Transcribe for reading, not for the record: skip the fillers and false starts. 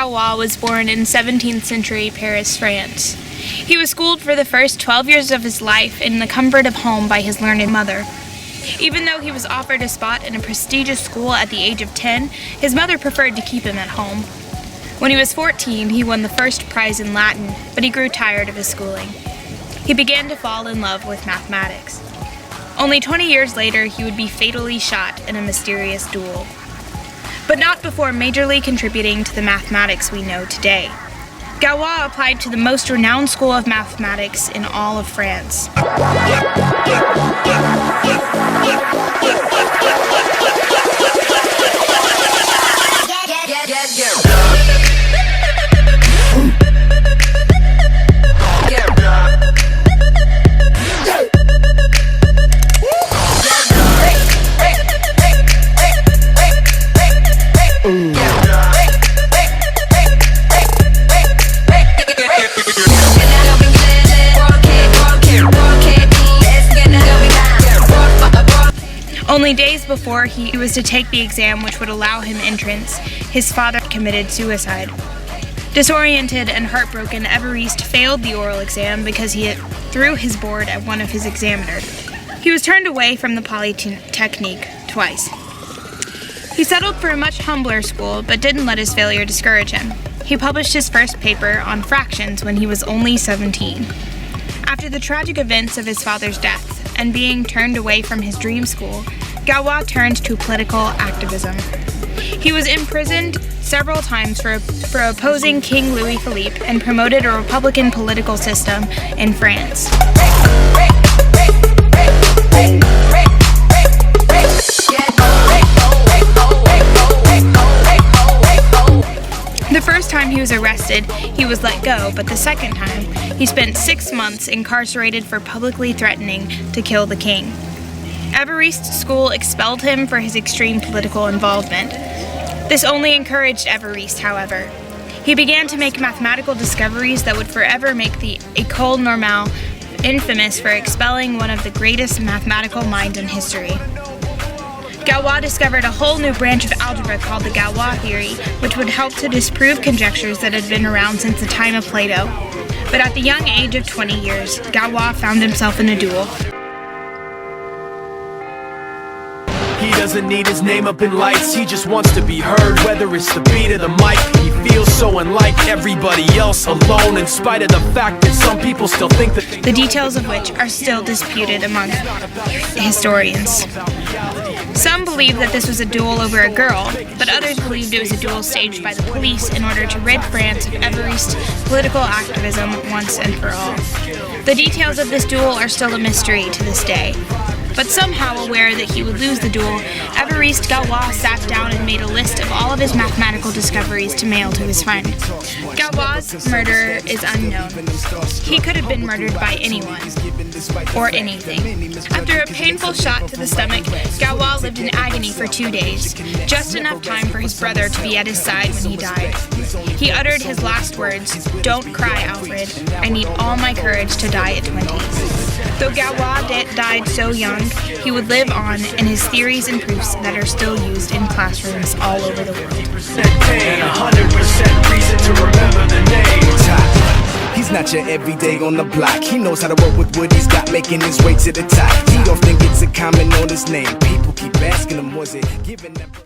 Galois was born in 17th century Paris, France. He was schooled for the first 12 years of his life in the comfort of home by his learned mother. Even though he was offered a spot in a prestigious school at the age of 10, his mother preferred to keep him at home. When he was 14, he won the first prize in Latin, but he grew tired of his schooling. He began to fall in love with mathematics. Only 20 years later, he would be fatally shot in a mysterious duel. But not before majorly contributing to the mathematics we know today. Galois applied to the most renowned school of mathematics in all of France. Only days before he was to take the exam which would allow him entrance, his father committed suicide. Disoriented and heartbroken, Evarist failed the oral exam because he threw his board at one of his examiners. He was turned away from the Polytechnique twice. He settled for a much humbler school, but didn't let his failure discourage him. He published his first paper on fractions when he was only 17. After the tragic events of his father's death, and being turned away from his dream school, Galois turned to political activism. He was imprisoned several times for opposing King Louis Philippe and promoted a republican political system in France. The first time he was arrested, he was let go, but the second time, he spent 6 months incarcerated for publicly threatening to kill the king. Evarist's school expelled him for his extreme political involvement. This only encouraged Evarist, however. He began to make mathematical discoveries that would forever make the École Normale infamous for expelling one of the greatest mathematical minds in history. Galois discovered a whole new branch of algebra called the Galois theory, which would help to disprove conjectures that had been around since the time of Plato. But at the young age of 20 years, Galois found himself in a duel. He doesn't need his name up in lights, he just wants to be heard, whether it's the beat of the mic. He feels so unlike everybody else, alone, in spite of the fact that some people still think that the details of which are still disputed among historians. Some believe that this was a duel over a girl, but others believed it was a duel staged by the police in order to rid France of Evarist's political activism once and for all. The details of this duel are still a mystery to this day. But somehow aware that he would lose the duel, Evarist Galois sat down and made a list of all of his mathematical discoveries to mail to his friend. Galois' murder is unknown. He could have been murdered by anyone, or anything. After a painful shot to the stomach, Galois lived in agony for 2 days, just enough time for his brother to be at his side when he died. He uttered his last words, "Don't cry, Alfred. I need all my courage to die at 20. Though Galois died so young, he would live on in his theories and proofs that are still used in classrooms all over the world. and 100% reason to remember the name. He's not your everyday on the block. He knows how to work with what he's got, making his way to the top. He often gets a comment on his name. People keep asking him, was it giving them